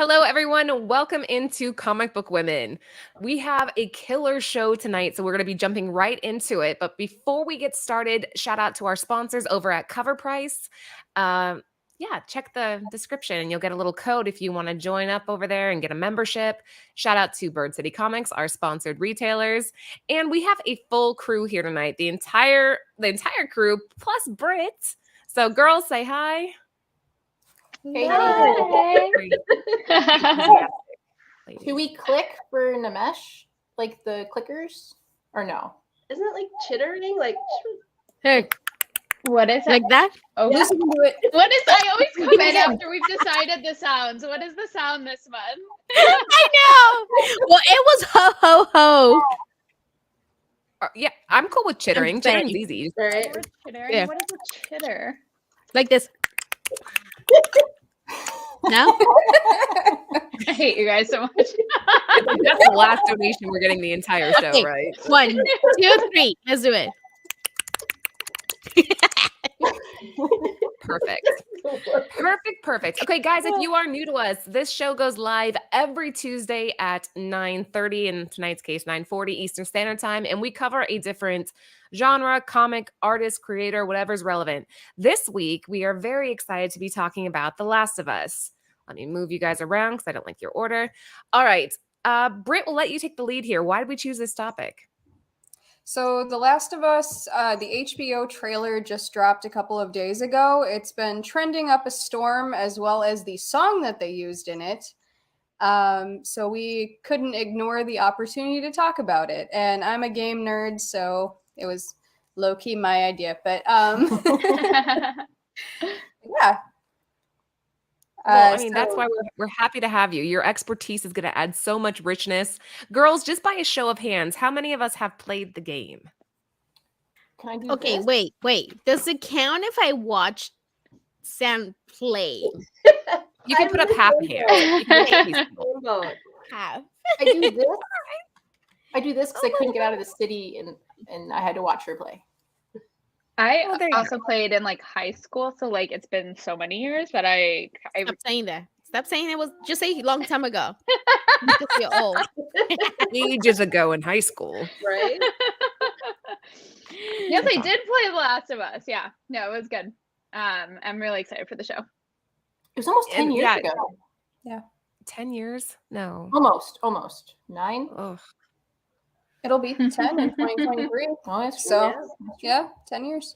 Hello, everyone. Welcome into Comic Book Women. We have a killer show tonight, so we're going to be jumping right into it. But before we get started, shout out to our sponsors over at Cover Price. Check the description and you'll get a little code if you want to join up over there and get a membership. Shout out to Bird City Comics, our sponsored retailers. And we have a full crew here tonight, the entire crew plus Brit. So girls, say hi. Hey. Do we click for Namesh? Like the clickers? Or no? Isn't it like chittering? Like Hey, What is like that? Oh, Lucy can do it. what is? I always come in after we've decided the sounds. What is the sound this month? I know. Well, it was ho ho ho. Yeah, I'm cool with chittering. I'm saying. Chittering's easy. right? Chittering? Yeah. What is a chitter? Like this. No? I hate you guys so much. That's the last donation we're getting the entire show, Okay. right? 1, 2, 3. Let's do it. Perfect. Perfect. Okay, guys, if you are new to us, this show goes live every Tuesday at 9:30, in tonight's case, 9:40 Eastern Standard Time, and we cover a different genre, comic, artist, creator, whatever's relevant. This week, we are very excited to be talking about The Last of Us. Let me move you guys around because I don't like your order. All right. Britt, will let you take the lead here. Why did we choose this topic? So The Last of Us, the HBO trailer just dropped a couple of days ago. It's been trending up a storm, as well as the song that they used in it. So we couldn't ignore the opportunity to talk about it. And I'm a game nerd, so it was low-key my idea. But yeah. Well, that's why we're happy to have you. Your expertise is going to add so much richness. Girls, just by a show of hands, how many of us have played the game? Can I do Okay, this? wait. Does it count if I watch Sam play? You can put up half a hand. You can make these people. Half. I do this. I do this because I couldn't get out of the city and I had to watch her play. I Oh, there you also played in like high school, so like it's been so many years, but I Stop saying that. Stop saying it was just say a long time ago. Because you're old. Ages ago in high school. Right? Yes, I did play The Last of Us. Yeah, no, it was good. I'm really excited for the show. It was almost 10 And years yeah. ago. 10 years? No. Almost. 9? Ugh. It'll be 10 in 2023. Oh, that's So, yeah, 10 years.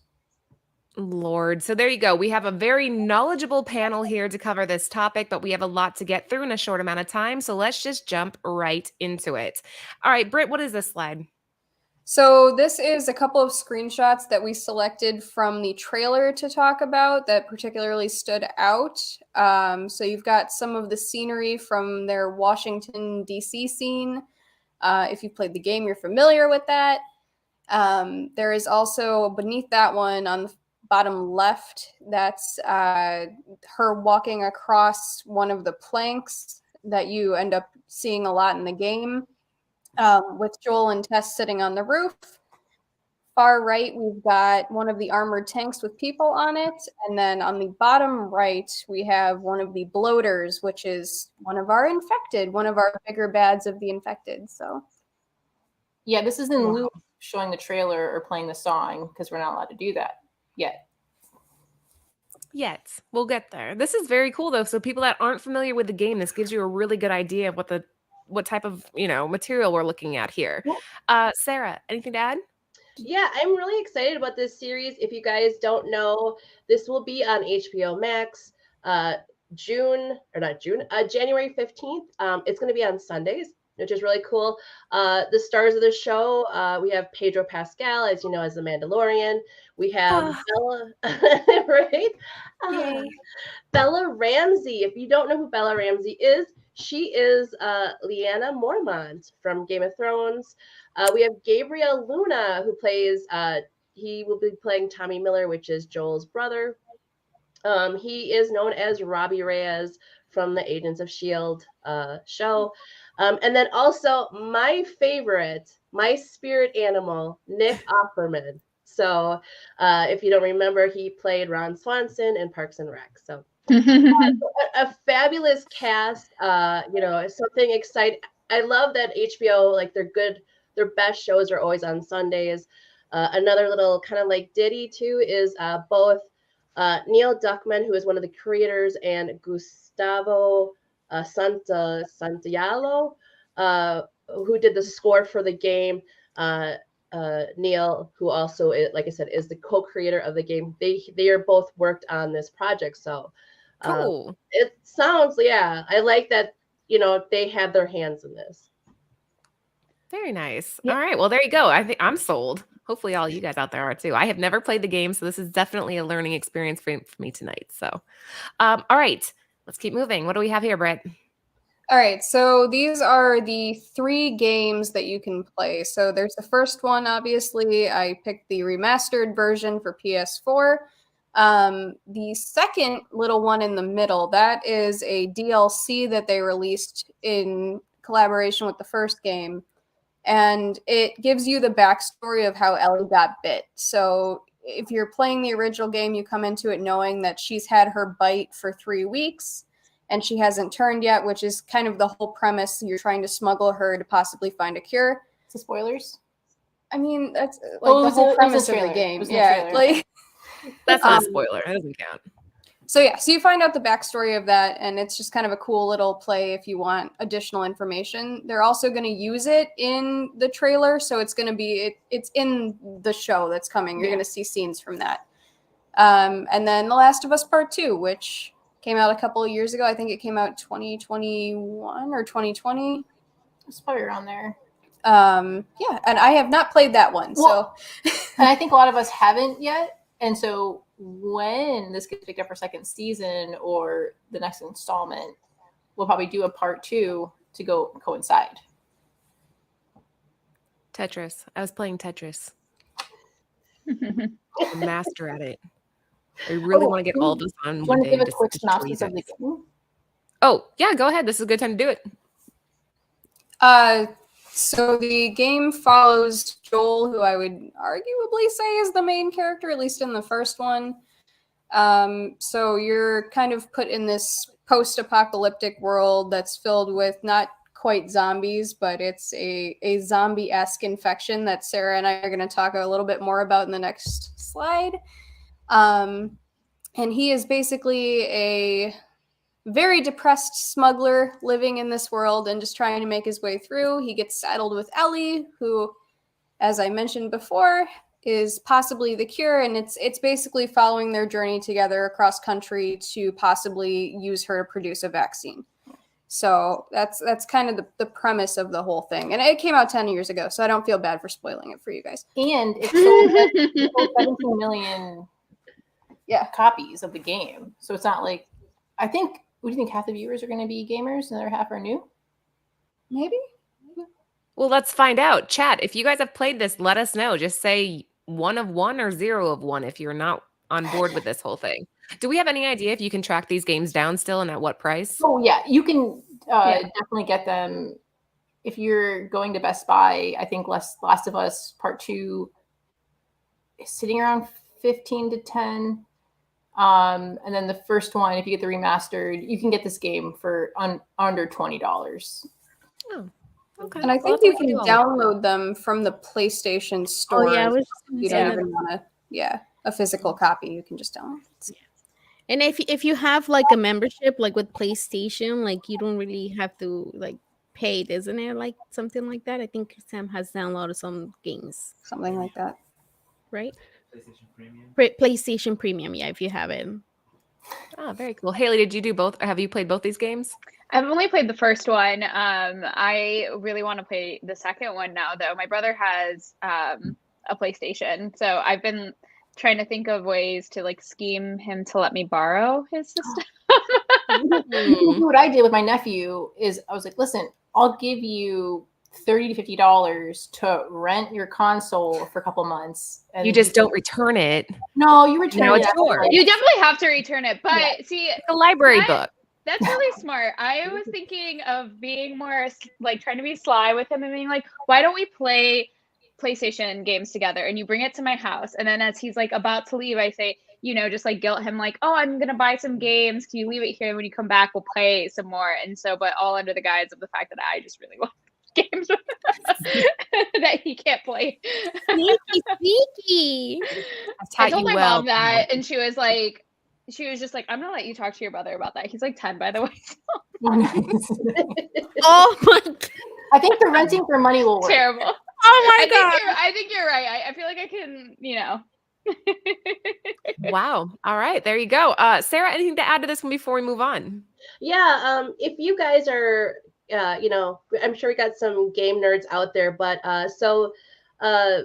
Lord. So there you go. We have a very knowledgeable panel here to cover this topic, but we have a lot to get through in a short amount of time. So let's just jump right into it. All right, Britt, what is this slide? So this is a couple of screenshots that we selected from the trailer to talk about that particularly stood out. So you've got some of the scenery from their Washington, D.C. scene. If you've played the game, you're familiar with that. There is also beneath that one on the bottom left, that's her walking across one of the planks that you end up seeing a lot in the game, with Joel and Tess sitting on the roof. Far right, we've got one of the armored tanks with people on it. And then on the bottom right, we have one of the bloaters, which is one of our infected, one of our bigger bads of the infected. So, Yeah, this is in lieu of showing the trailer or playing the song because we're not allowed to do that yet. Yet. We'll get there. This is very cool, though. So people that aren't familiar with the game, this gives you a really good idea of what type of, material we're looking at here. Sarah, anything to add? Yeah, I'm really excited about this series. If you guys don't know, this will be on HBOMAX January 15th. It's going to be on Sundays, which is really cool. The stars of the show, we have Pedro Pascal, as you know, as the Mandalorian. We have Bella, right? Bella Ramsey. If you don't know who Bella Ramsey is, she is Lyanna Mormont from Game of Thrones. We have Gabriel Luna, who plays, he will be playing Tommy Miller, which is Joel's brother. He is known as Robbie Reyes from the Agents of S.H.I.E.L.D. Show. And then also my favorite, my spirit animal, Nick Offerman. So if you don't remember, he played Ron Swanson in Parks and Rec. So A fabulous cast. Something exciting. I love that HBO, like their best shows are always on Sundays. Another little kind of like ditty too is both Neil Druckmann, who is one of the creators, and Gustavo Santaolalla, who did the score for the game. Neil, who also, like I said, is the co-creator of the game. They are both worked on this project, so Cool. it sounds, yeah. I like that. They have their hands in this. Very nice. Yeah. All right. Well, there you go. I think I'm sold. Hopefully, all you guys out there are too. I have never played the game, so this is definitely a learning experience for me tonight. So, all right, let's keep moving. What do we have here, Brett? All right, so these are the 3 games that you can play. So there's the first one, obviously. I picked the remastered version for PS4. The second little one in the middle, that is a DLC that they released in collaboration with the first game. And it gives you the backstory of how Ellie got bit. So if you're playing the original game, you come into it knowing that she's had her bite for 3 weeks and she hasn't turned yet, which is kind of the whole premise. You're trying to smuggle her to possibly find a cure. So spoilers? I mean, that's like Oh, the whole premise of the trailer. It game. was in the Yeah, trailer. like That's not a spoiler. That doesn't count. so yeah, so you find out the backstory of that, and it's just kind of a cool little play if you want additional information. They're also going to use it in the trailer, so it's going to be it's in the show that's coming. You're going to see scenes from that. And then The Last of Us Part 2, which came out a couple of years ago. I think it came out 2021 or 2020. It's probably around there. Yeah, and I have not played that one. Well, So and I think a lot of us haven't yet. And so when this gets picked up for second season or the next installment, we'll probably do a part 2 to go coincide. Tetris. I was playing Tetris. I'm a master at it. I really want to get all of this on Do you one want day. to give and a just quick destroy synopsis you of the guys. game? Oh, yeah, go ahead. This is a good time to do it. So the game follows Joel, who I would arguably say is the main character, at least in the first one. So you're kind of put in this post-apocalyptic world that's filled with not quite zombies, but it's a zombie-esque infection that Sarah and I are going to talk a little bit more about in the next slide. And he is basically a very depressed smuggler living in this world and just trying to make his way through. He gets saddled with Ellie, who, as I mentioned before, is possibly the cure, and it's basically following their journey together across country to possibly use her to produce a vaccine. So that's kind of the premise of the whole thing. And it came out 10 years ago, so I don't feel bad for spoiling it for you guys. And it sold 17 million copies of the game. So it's not like, I think, what do you think, half the viewers are going to be gamers and the other half are new? Maybe. Well, let's find out. Chat, if you guys have played this, let us know. Just say 1 of 1 or 0 of 1 if you're not on board with this whole thing. Do we have any idea if you can track these games down still and at what price? Oh, yeah. You can definitely get them. If you're going to Best Buy, I think Last of Us Part 2 is sitting around 15 to 10. And then the first one, if you get the remastered, you can get this game for under $20. Oh, okay. And I think you can download them from the PlayStation Store. Oh yeah, you don't even want a physical copy. You can just download it. And if you have like a membership, like with PlayStation, like you don't really have to like pay, isn't it? Like something like that. I think Sam has downloaded some games, something like that, right? PlayStation Premium. PlayStation Premium, yeah. If you have it. Oh, very cool. Haley, did you do both? Have you played both these games? I've only played the first one. I really want to play the second one now, though. My brother has a PlayStation, so I've been trying to think of ways to like scheme him to let me borrow his system. What I did with my nephew is I was like, listen, I'll give you $30 to $50 to rent your console for a couple months. And you just don't return it. No, you return it. You definitely have to return it, but see, the library book. That's really smart. I was thinking of being more like trying to be sly with him and being like, why don't we play PlayStation games together and you bring it to my house, and then as he's like about to leave, I say, just like guilt him like, oh, I'm gonna buy some games, can you leave it here, and when you come back we'll play some more. And so, but all under the guise of the fact that I just really want games that he can't play. Sneaky. I told my mom that, and she was just like, I'm gonna let you talk to your brother about that. He's like 10, by the way. Oh my God. I think the renting for money will work. Terrible. Oh my God. I think you're right. I feel like I can, Wow. All right. There you go. Sarah, anything to add to this one before we move on? Yeah. If you guys are, I'm sure we got some game nerds out there, but the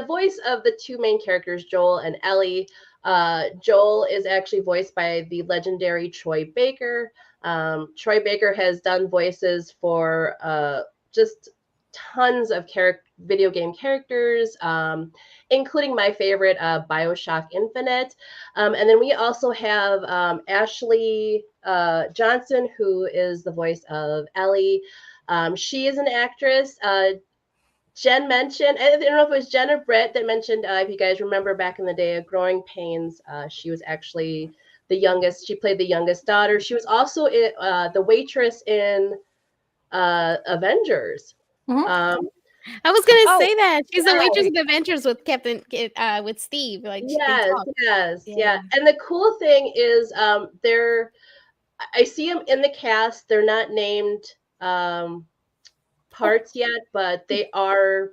voice of the two main characters, Joel and Ellie. Joel is actually voiced by the legendary Troy Baker. Troy Baker has done voices for just tons of video game characters, including my favorite, BioShock Infinite. And then we also have Ashley Johnson, who is the voice of Ellie. She is an actress. Jen mentioned, I don't know if it was Jen or Britt that mentioned, if you guys remember back in the day of Growing Pains, she was actually the youngest. She played the youngest daughter. She was also the waitress in Avengers. Mm-hmm. I was gonna say that she's the waitress of Adventures with with Steve. Like, yeah. And the cool thing is, I see them in the cast. They're not named parts yet, but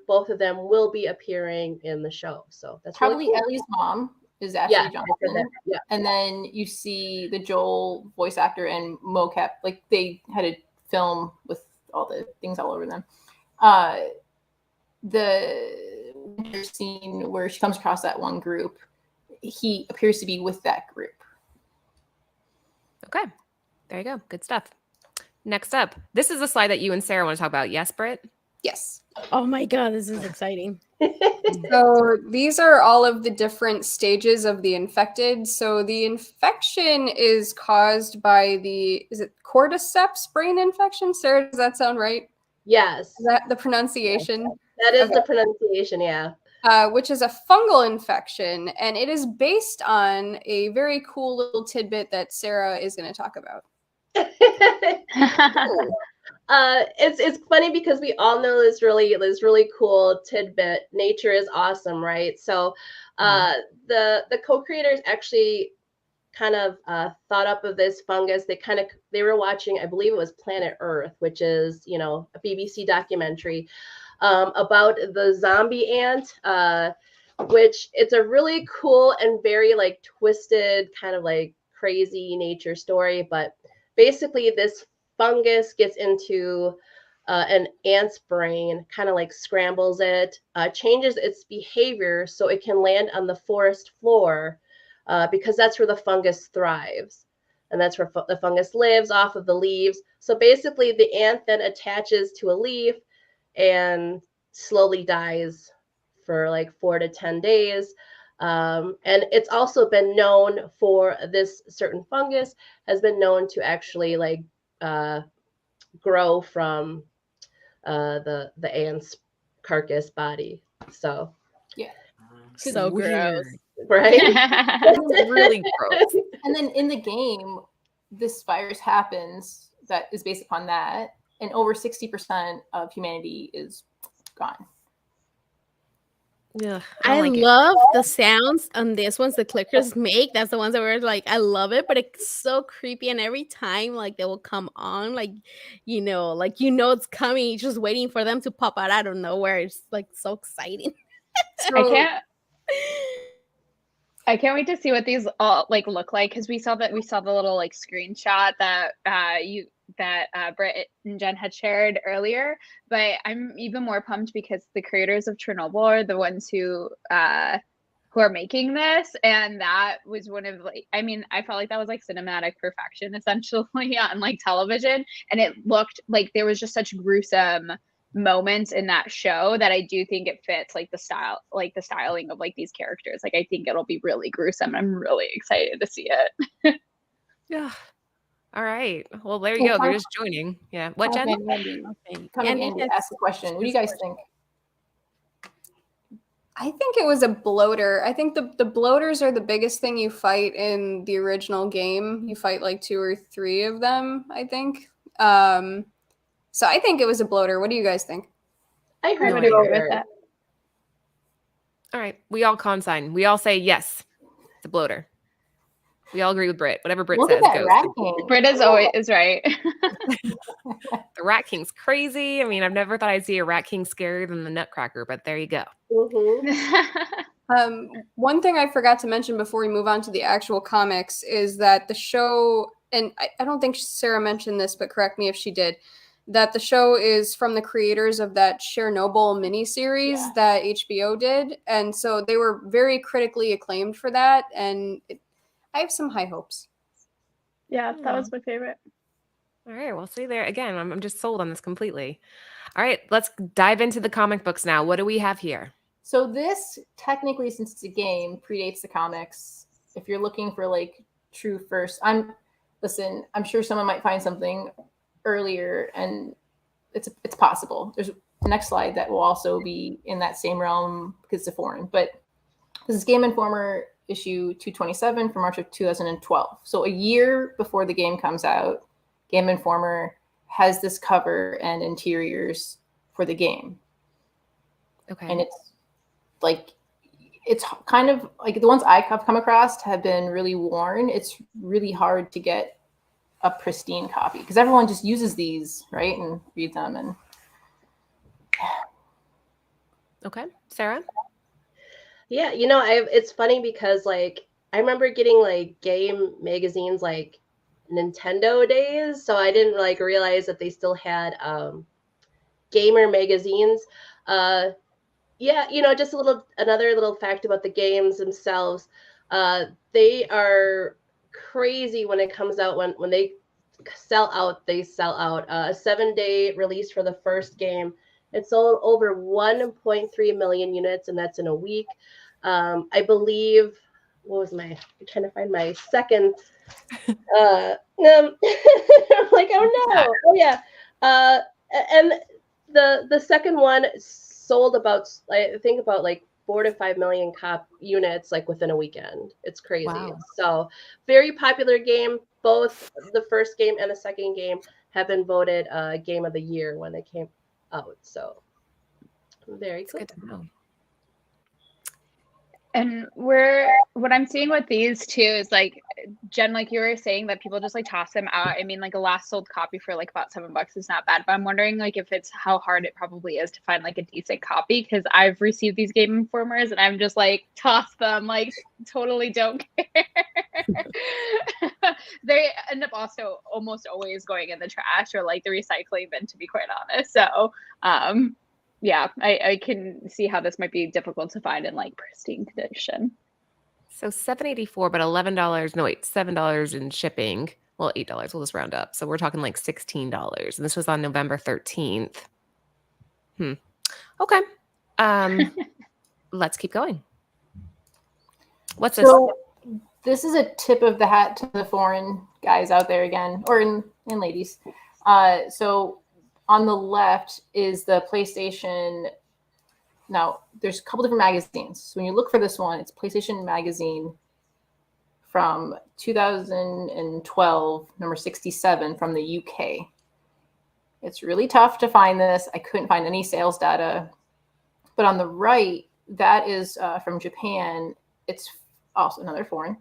both of them will be appearing in the show. So that's probably really cool. Ellie's mom is Ashley Johnson. Yeah. And then you see the Joel voice actor and mocap, like they had a film with all the things all over them. The winter scene where she comes across that one group, he appears to be with that group. Okay. There you go. Good stuff. Next up, this is a slide that you and Sarah want to talk about. Yes, Britt? Yes. Oh my God, this is exciting. So these are all of the different stages of the infected. So the infection is caused by is it cordyceps brain infection? Sarah, does that sound right? Yes. Is that the pronunciation? That is the pronunciation, yeah. Which is a fungal infection, and it is based on a very cool little tidbit that Sarah is going to talk about. It's funny because we all know this really cool tidbit. Nature is awesome, right? So the co-creators actually kind of thought up of this fungus. They were watching, I believe it was Planet Earth, which is a BBC documentary about the zombie ant, which it's a really cool and very like twisted kind of like crazy nature story. But basically this fungus gets into an ant's brain, kind of like scrambles it, changes its behavior so it can land on the forest floor, because that's where the fungus thrives. And that's where the fungus lives, off of the leaves. So basically the ant then attaches to a leaf and slowly dies for like 4 to 10 days. And it's also been known for this certain fungus has been known to actually like grow from the ant's carcass body. So yeah, so gross, right? Really gross. And then in the game, this virus happens that is based upon that, and over 60% of humanity is gone. Yeah, I love the sounds on this ones the clickers make. That's the ones that were like, I love it, but it's so creepy. And every time like they will come on, like it's coming, you're just waiting for them to pop out of nowhere. It's like so exciting. I can't wait to see what these all like look like, because we saw the little like screenshot that Britt and Jen had shared earlier. But I'm even more pumped because the creators of Chernobyl are the ones who are making this, and that was one of I felt like that was like cinematic perfection essentially on like television, and it looked like there was just such gruesome moments in that show that I do think it fits like the styling of like these characters. Like I think it'll be really gruesome. I'm really excited to see it. Yeah. All right. Well, there you go. They're just joining. Yeah. What, Jen? Andy, ask the question. What do you guys think? I think it was a bloater. I think the bloaters are the biggest thing you fight in the original game. You fight like 2 or 3 of them, I think. So I think it was a bloater. What do you guys think? I I agree would with agree her. with that. All right. We all consign. We all say yes. It's a bloater. We all agree with Brit. Whatever Brit Look says at that goes. Rat King. Brit is always right. The Rat King's crazy. I mean, I've never thought I'd see a Rat King scarier than the Nutcracker, but there you go. One thing I forgot to mention before we move on to the actual comics is that the show, and I don't think Sarah mentioned this, but correct me if she did, that the show is from the creators of that Chernobyl miniseries that HBO did. And so they were very critically acclaimed for that. And I have some high hopes. Yeah, that was my favorite. All right. Well, see there again. I'm just sold on this completely. All right. Let's dive into the comic books now. What do we have here? So this, technically, since it's a game, predates the comics. If you're looking for like true first, I'm sure someone might find something earlier, and it's possible. There's the next slide that will also be in that same realm because it's a foreign. But this is Game Informer issue 227 from March of 2012. So a year before the game comes out, Game Informer has this cover and interiors for the game. Okay. And it's kind of like the ones I have come across have been really worn. It's really hard to get a pristine copy because everyone just uses these, right, and read them. And okay, Sarah. Yeah, it's funny because like I remember getting like game magazines like Nintendo days, so I didn't like realize that they still had gamer magazines. Yeah, just another little fact about the games themselves. They are crazy when it comes out. When they sell out, they sell out. A 7-day release for the first game. It sold over 1.3 million units, and that's in a week. I believe. I'm trying to find my second. I'm like, oh no, oh yeah. And the second one sold about, I think, about like 4 to 5 million units like within a weekend. It's crazy. Wow. So very popular game. Both the first game and the second game have been voted game of the year when they came out. So very cool. Good to know. And what I'm seeing with these two is like, Jen, like you were saying that people just like toss them out. I mean, like a last sold copy for like about $7 is not bad, but I'm wondering like if it's how hard it probably is to find like a decent copy, because I've received these Game Informers and I'm just like toss them, like totally don't care. They end up also almost always going in the trash or like the recycling bin, to be quite honest. So yeah, I can see how this might be difficult to find in like pristine condition. So $7.84, but $11. No, wait, $7 in shipping. Well, $8. We'll just round up. So we're talking like $16. And this was on November 13th. Okay. Let's keep going. What's this? so this is a tip of the hat to the foreign guys out there again, or in ladies. So on the left is the PlayStation. Now, there's a couple different magazines. So when you look for this one, it's PlayStation Magazine from 2012, number 67 from the UK. It's really tough to find this. I couldn't find any sales data. But on the right, that is from Japan. It's also another foreign,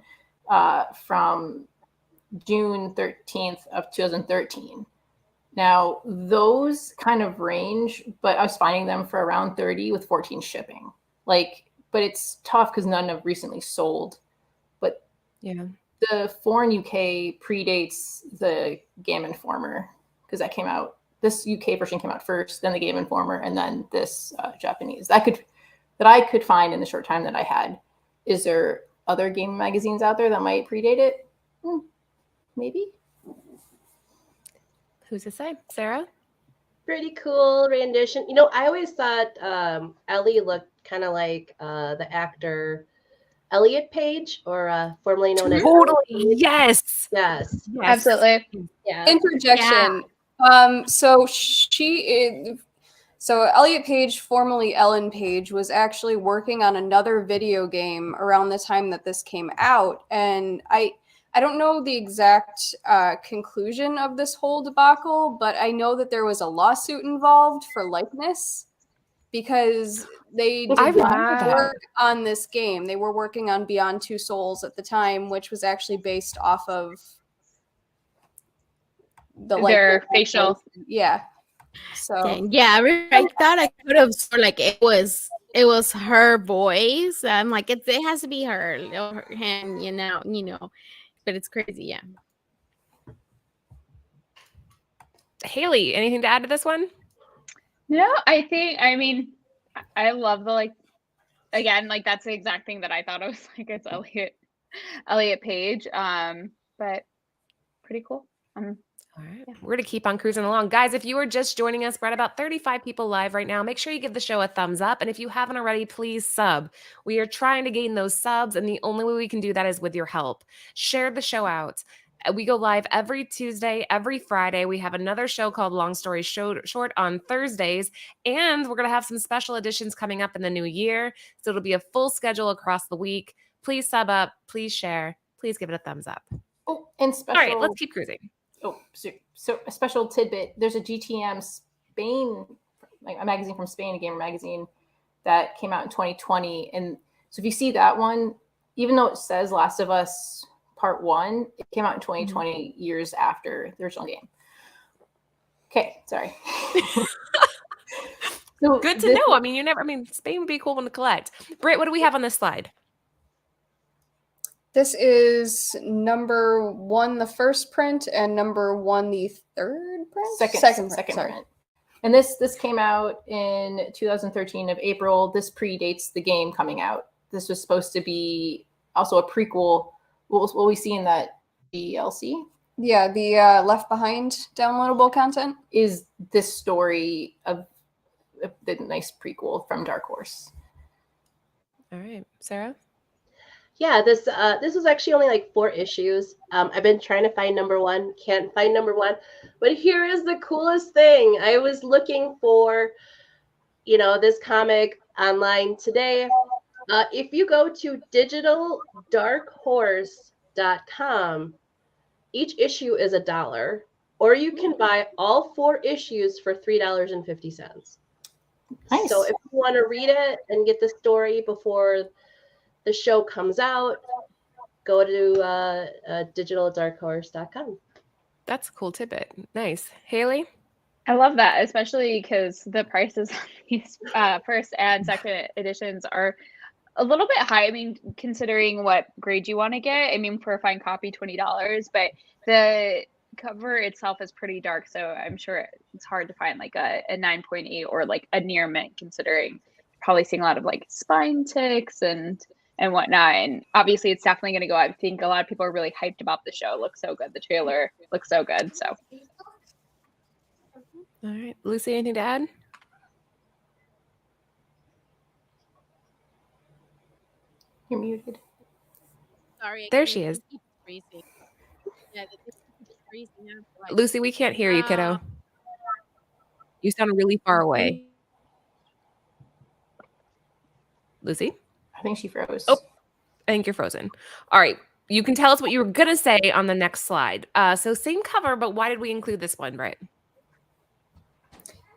from June 13th of 2013. Now, those kind of range, but I was finding them for around 30 with 14 shipping. But it's tough because none have recently sold. But Yeah. the foreign UK predates the Game Informer because that came out. This UK version came out first, then the Game Informer, and then this Japanese. That I could find in the short time that I had. Is there other game magazines out there that might predate it? Maybe. Who's to say? Sarah? Pretty cool rendition. I always thought Ellie looked kind of like the actor Elliot Page, or formerly known as Totally. Yes. Yes. Absolutely. Yeah. Interjection. So So Elliot Page, formerly Ellen Page, was actually working on another video game around the time that this came out, and I don't know the exact conclusion of this whole debacle, but I know that there was a lawsuit involved for likeness because they did I not remember that. work on this game. They were working on Beyond Two Souls at the time, which was actually based off of the Their facial. Yeah. So Dang. Yeah, I thought I could have sworn like it was her voice. I'm like it has to be her or him, you know. But it's crazy, yeah. Haley, anything to add to this one? No, I mean, I love the like, again, like that's the exact thing that I thought of. Like it's Elliot Page. But pretty cool. All right. We're going to keep on cruising along. Guys, if you are just joining us, we're at about 35 people live right now. Make sure you give the show a thumbs up. And if you haven't already, please sub. We are trying to gain those subs, and the only way we can do that is with your help. Share the show out. We go live every Tuesday, every Friday. We have another show called Long Story Short on Thursdays, and we're going to have some special editions coming up in the new year. So it'll be a full schedule across the week. Please sub up. Please share. Please give it a thumbs up. Oh, and special. All right, let's keep cruising. Oh, so a special tidbit. There's a GTM Spain, like a magazine from Spain, a gamer magazine that came out in 2020. And so if you see that one, even though it says Last of Us Part 1, it came out in 2020, years after the original game. Okay, sorry. So good to know. I mean, Spain would be a cool one to collect. Britt, what do we have on this slide? this is number 1, the first print, and number 1, the third print? Second sorry. print. And this came out in 2013 of April. This predates the game coming out. This was supposed to be also a prequel. What we see in that DLC? Yeah, the Left Behind downloadable content is this story of the nice prequel from Dark Horse. All right, Sarah? Yeah, this was actually only like 4 issues. I've been trying to find number 1, can't find number 1. But here is the coolest thing. I was looking for, this comic online today. If you go to digitaldarkhorse.com, each issue is $1, or you can buy all 4 issues for $3.50. Nice. So if you want to read it and get the story before the show comes out, go to digitaldarkhorse.com. That's a cool tidbit. Nice. Haley? I love that, especially because the prices on these first and second editions are a little bit high. I mean, considering what grade you want to get. I mean, for a fine copy, $20, but the cover itself is pretty dark, so I'm sure it's hard to find like a 9.8 or like a near mint, considering probably seeing a lot of like spine ticks and whatnot. And obviously it's definitely going to go. I think a lot of people are really hyped about the show. It looks so good. The trailer looks so good. So All right. Lucy, anything to add? You're muted. Sorry. There she is. Freezing. Yeah, it's freezing now. Like, Lucy, we can't hear you, kiddo. You sound really far away. Lucy? I think she froze. Oh, I think you're frozen. All right. You can tell us what you were going to say on the next slide. So same cover, but why did we include this one, right?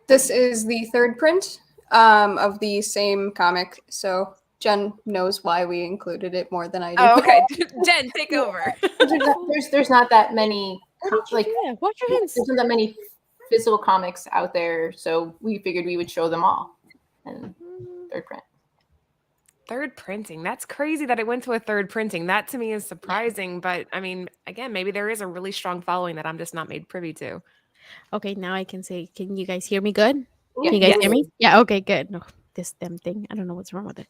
This is the third print of the same comic, so Jen knows why we included it more than I do. Oh, okay. Jen, take over. There's not that many watch your hands. There's not that many physical comics out there, so we figured we would show them all. And third print. Third printing. That's crazy that it went to a third printing. That to me is surprising, but I mean, again, maybe there is a really strong following that I'm just not made privy to. Okay, now I can say, can you guys hear me good? Yeah. Can you guys hear me? Yeah, okay, good. No, this damn thing. I don't know what's wrong with it.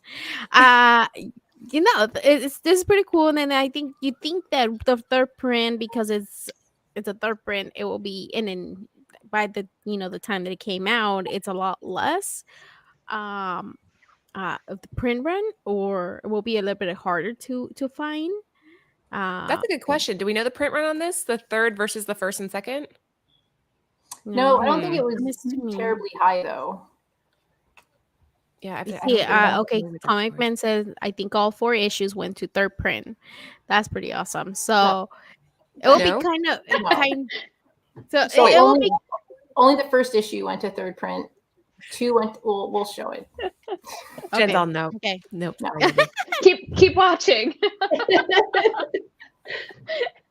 This is pretty cool. And then I think you think that the third print, because it's a third print, it will be in by the the time that it came out, it's a lot less of the print run, or it will be a little bit harder to find. That's a good question. Do we know the print run on this? The third versus the first and second? No, I don't think it was terribly high though. Yeah, I don't See, remember okay, what that Comic was. Man says I think all 4 issues went to third print. That's pretty awesome. So it will be No? kind of No. kind. So So it will be only the first issue went to third print. 2 went. We'll show it. Jen's okay. all no. Okay. Nope. No. Sorry, Abby. Keep watching.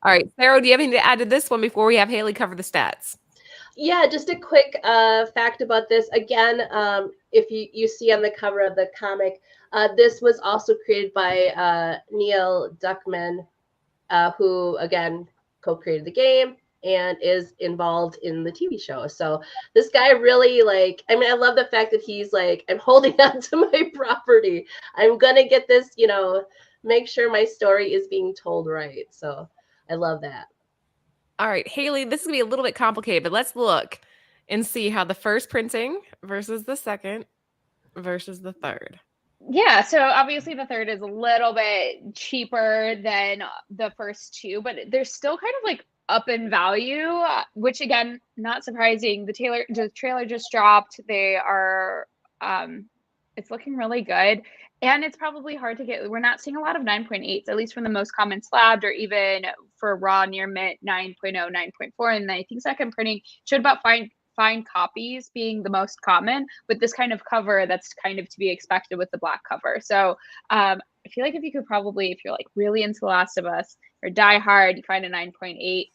All right, Sarah, do you have anything to add to this one before we have Haley cover the stats? Yeah, just a quick fact about this. Again, if you see on the cover of the comic, this was also created by Neil Druckmann, who again co-created the game and is involved in the TV show. So this guy really like, I mean, I love the fact that he's like, I'm holding on to my property. I'm gonna get this, make sure my story is being told right. So I love that. All right, Haley, this is going to be a little bit complicated, but let's look and see how the first printing versus the second versus the third. Yeah, so obviously the third is a little bit cheaper than the first two, but they're still kind of like up in value, which again, not surprising. The trailer just dropped. They are it's looking really good. And it's probably hard to get. We're not seeing a lot of 9.8s, at least from the most common slabbed, or even for raw near mint 9.0, 9.4. And I think second printing should about find copies being the most common with this kind of cover that's kind of to be expected with the black cover. So I feel like if you could probably, if you're like really into The Last of Us or Die Hard, you find a 9.8,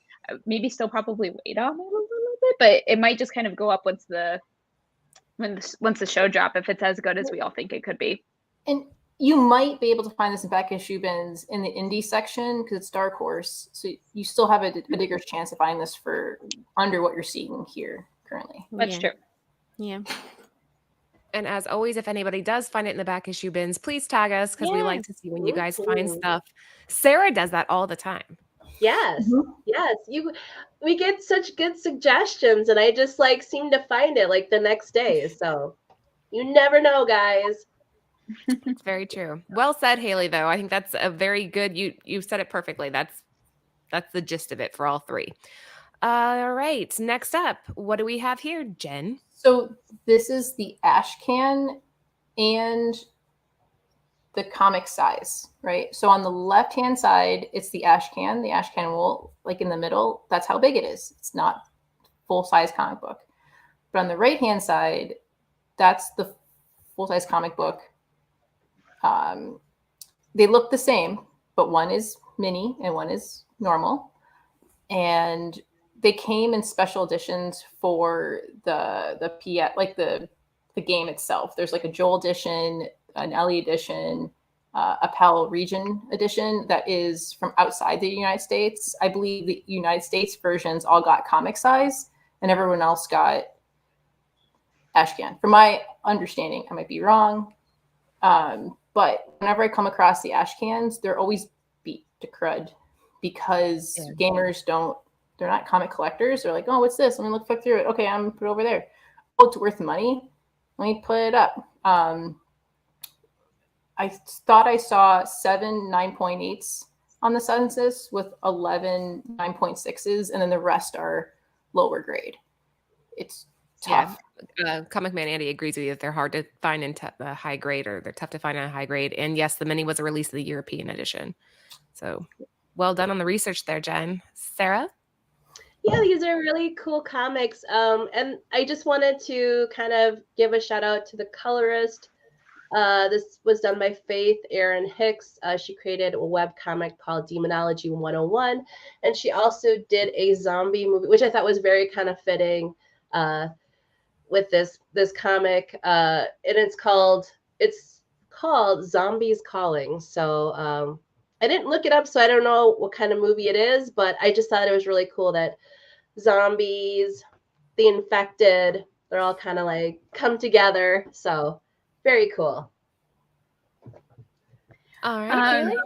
maybe still probably wait on it a little bit, but it might just kind of go up once the show drop if it's as good as we all think it could be. And you might be able to find this in back issue bins in the indie section because it's Dark Horse. So you still have a bigger chance of finding this for under what you're seeing here currently. That's true. Yeah. And as always, if anybody does find it in the back issue bins, please tag us because we like to see when you guys find stuff. Sarah does that all the time. Yes. Yes. We get such good suggestions and I just like seem to find it like the next day. So you never know, guys. It's very true. Well said, Haley, though. I think that's a very good, you said it perfectly. That's the gist of it for all three. All right. Next up, what do we have here, Jen? So this is the ash can and the comic size, right? So on the left-hand side, it's the ash can. The ash can will, like in the middle, that's how big it is. It's not full-size comic book. But on the right-hand side, that's the full-size comic book. They look the same, but one is mini and one is normal. And they came in special editions for the game itself. There's like a Joel edition, an Ellie edition, a PAL region edition that is from outside the United States. I believe the United States versions all got comic size and everyone else got ashcan. From my understanding, I might be wrong. But whenever I come across the ash cans, they're always beat to crud because gamers they're not comic collectors. They're like, oh, what's this? Let me flick through it. Okay, I'm gonna put it over there. Oh, it's worth money. Let me put it up. I thought I saw 7 9.8s on the census with 11 9.6s, and then the rest are lower grade. It's tough. Yeah, Comic Man Andy agrees with you that they're hard to find in high grade, or they're tough to find in a high grade. And yes, the mini was a release of the European edition. So well done on the research there, Jen. Sarah? Yeah, these are really cool comics. And I just wanted to kind of give a shout out to the colorist. This was done by Faith Erin Hicks. She created a web comic called Demonology 101. And she also did a zombie movie, which I thought was very kind of fitting with this comic. And it's called Zombies Calling. So I didn't look it up, so I don't know what kind of movie it is, but I just thought it was really cool that zombies, the infected, they're all kind of like come together. So very cool. All right, Haley?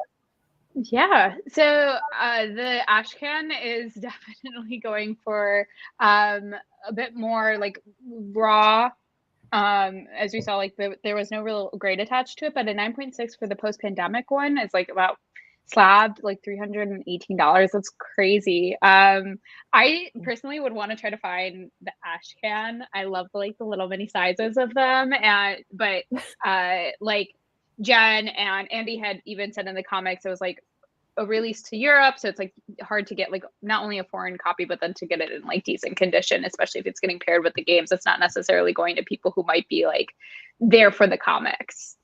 Yeah, so the ashcan is definitely going for a bit more like raw. As we saw, like there was no real grade attached to it, but a 9.6 for the post-pandemic one is like about slabbed like $318. That's crazy. I personally would want to try to find the ash can. I love the little mini sizes of them, and but like Jen and Andy had even said in the comics, it was like a release to Europe, so it's like hard to get like not only a foreign copy, but then to get it in like decent condition, especially if it's getting paired with the games. It's not necessarily going to people who might be like there for the comics.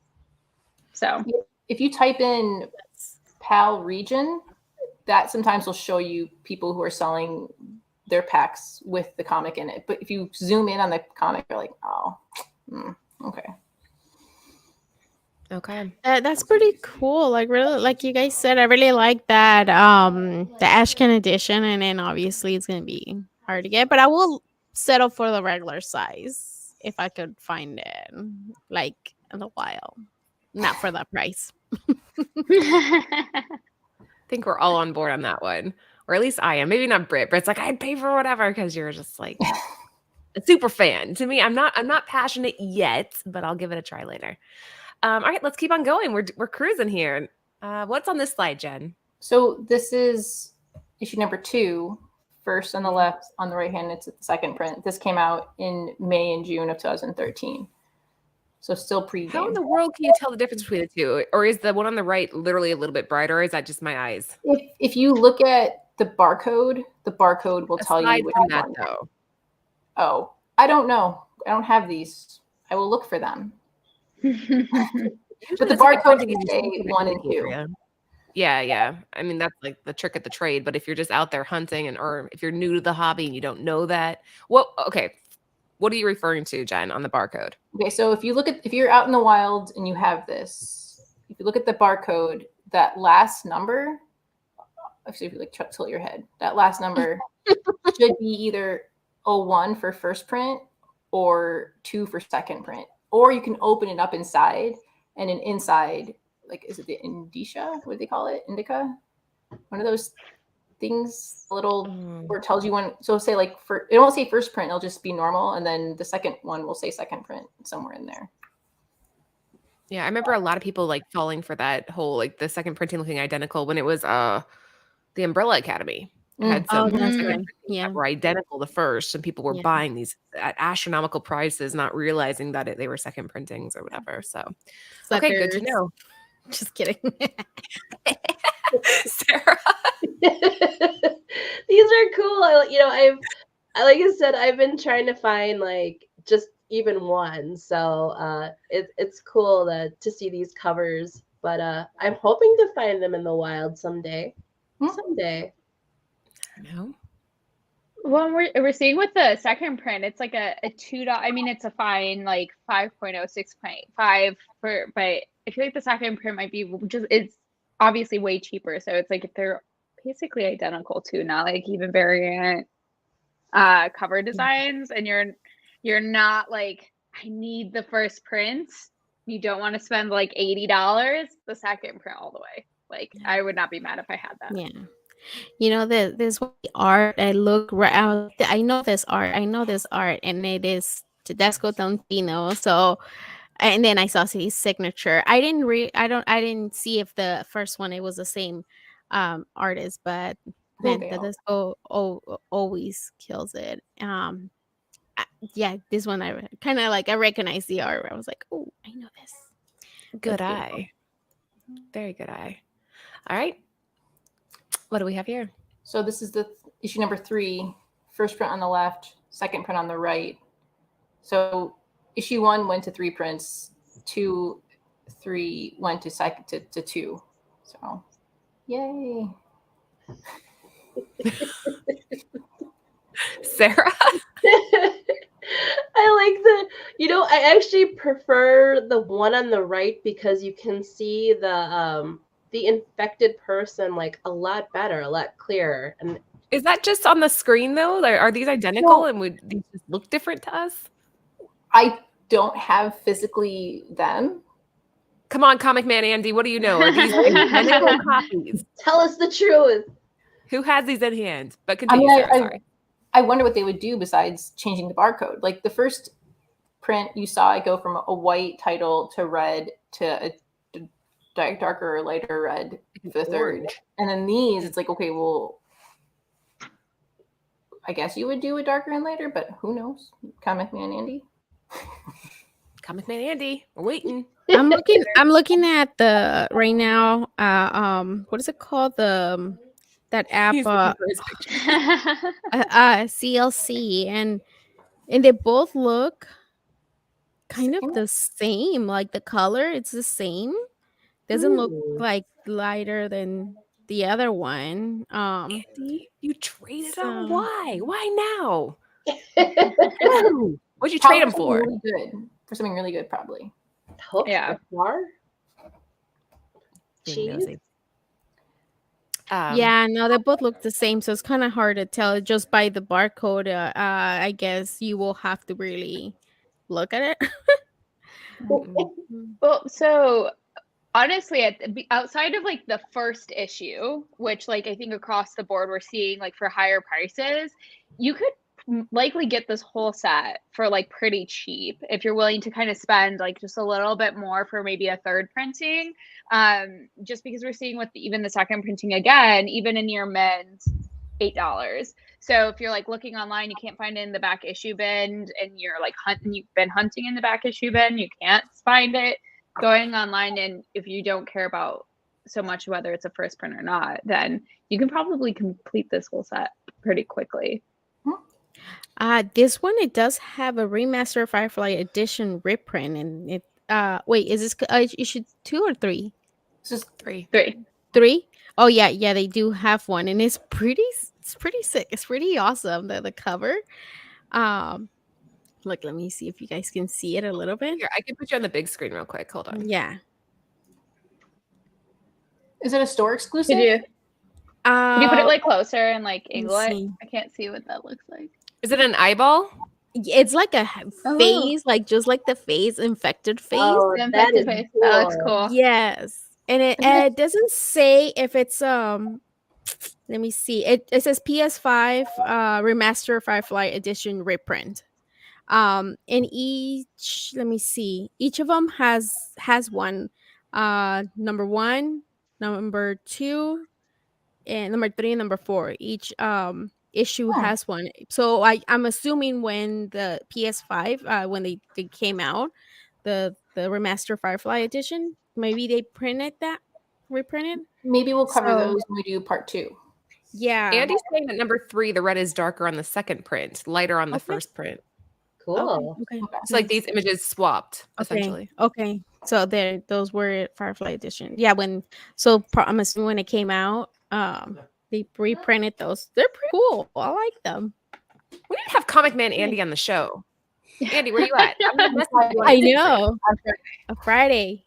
So if you type in PAL region, that sometimes will show you people who are selling their packs with the comic in it. But if you zoom in on the comic, you're like, oh, okay. Okay. That's pretty cool. Like really, like you guys said, I really like that the Ashcan edition, and then obviously it's gonna be hard to get, but I will settle for the regular size if I could find it like in the wild. Not for that price. I think we're all on board on that one. Or at least I am. Maybe not Brit, but it's like I'd pay for whatever because you're just like a super fan. To me, I'm not passionate yet, but I'll give it a try later. All right, let's keep on going. We're cruising here. What's on this slide, Jen? So this is issue number 2. First on the left, on the right hand, it's the second print. This came out in May and June of 2013. So still pre-game. How in the world can you tell the difference between the two? Or is the one on the right literally a little bit brighter, or is that just my eyes? If you look at the barcode will tell you Aside which from that, one. though. Oh, I don't know. I don't have these. I will look for them. But the barcode can say 1 and 2. Yeah. I mean, that's like the trick of the trade. But if you're just out there hunting or if you're new to the hobby and you don't know that, what are you referring to, Jen, on the barcode? Okay, so if you're out in the wild and you have this, if you look at the barcode, that last number, actually, if you like tilt your head, that last number should be either 01 for first print or 2 for second print. Or you can open it up inside, and inside, like, is it the indica? What do they call it? Indica? One of those things, little, where it tells you when. So say like it won't say first print; it'll just be normal, and then the second one will say second print somewhere in there. Yeah, I remember a lot of people like falling for that whole like the second printing looking identical when it was the Umbrella Academy. Had some that were identical the first, and people were buying these at astronomical prices, not realizing that they were second printings or whatever. So, okay, good to know. Just kidding. Sarah. These are cool. Like I said, I've been trying to find like just even one. So it's cool to see these covers. But I'm hoping to find them in the wild someday. Someday. No. Well, we're seeing with the second print, it's like a $2. I mean, it's a fine like 5.0, 6.5 but I feel like the second print might be it's obviously way cheaper. So it's like if they're basically identical to, not like even variant cover designs, and you're not like, I need the first print. You don't want to spend like $80. The second print all the way. Like I would not be mad if I had that. Yeah. You know, there's art. I look right. I know this art, and it is Tedesco Tantino. So, and then I saw his signature. I didn't see if the first one it was the same artist, but man, Tedesco always kills it. This one I kind of like. I recognize the art. I was like, oh, I know this. Good eye. Very good eye. All right. What do we have here? So this is the issue number 3, first print on the left, second print on the right. So issue 1 went to 3 prints, 2, 3 went to 2. So, yay. Sarah? I like I actually prefer the one on the right because you can see the infected person like a lot better, a lot clearer. And is that just on the screen though? Like, are these identical and would these just look different to us? I don't have physically them. Come on, Comic Man Andy, what do you know? Are these identical copies? Tell us the truth. Who has these in hand? But continue, Sarah, sorry. I wonder what they would do besides changing the barcode. Like the first print you saw, I go from a white title to red to a darker or lighter red. for the third. Orange. And then these, it's like, okay, well, I guess you would do a darker and lighter, but who knows? Comic Man Andy. Comic Man Andy, we're waiting. I'm looking at the right now. What is it called? That app. He's looking for his picture. CLC, and they both look kind of the same. Like the color, it's the same. Doesn't look like lighter than the other one. Andy, you traded on. so- Why? Why now? Woo! What'd you trade him for? Really good. For something really good, probably. Hook Yeah. bar? Being Cheese? nosy. Yeah, no, they both look the same, so it's kind of hard to tell just by the barcode. I guess you will have to really look at it. Well, so honestly, outside of like the first issue, which like I think across the board we're seeing like for higher prices, you could likely get this whole set for like pretty cheap if you're willing to kind of spend like just a little bit more for maybe a third printing. Just because we're seeing with even the second printing again, even in your men's $8. So if you're like looking online, you can't find it in the back issue bin, and you're like you've been hunting in the back issue bin, you can't find it. Going online, and if you don't care about so much whether it's a first print or not, then you can probably complete this whole set pretty quickly. This one, it does have a remaster Firefly edition reprint, and it wait, is this issue 2 or 3? It's just 3. 3? Oh yeah, they do have one, and it's pretty sick. It's pretty awesome. The cover. Look, let me see if you guys can see it a little bit. Here, I can put you on the big screen real quick. Hold on. Yeah. Is it a store exclusive? Could you put it like closer and like let me angle it? see. I can't see what that looks like. Is it an eyeball? It's like a Oh. phase, like just like the phase, infected phase. Oh, The that infected is face. cool. That looks cool. Yes, and it doesn't say if it's Let me see. It says PS5 remaster Firefly edition reprint. And each, let me see. Each of them has one. Number 1, number 2, and number 3 and number 4. Each issue has one. So I'm assuming when the PS5 when they came out, the remaster Firefly edition, maybe they reprinted. Maybe we'll cover So- those when we do part 2. Yeah. Andy's saying that number 3, the red is darker on the second print, lighter on the Okay. first print. Cool. Okay. It's like these images swapped, essentially. Okay. So those were Firefly edition. Yeah, I'm assuming when it came out, they reprinted those. They're pretty cool. I like them. We need to have Comic Man Andy on the show. Andy, where you at? I'm gonna message you on I Instagram. know. A Friday.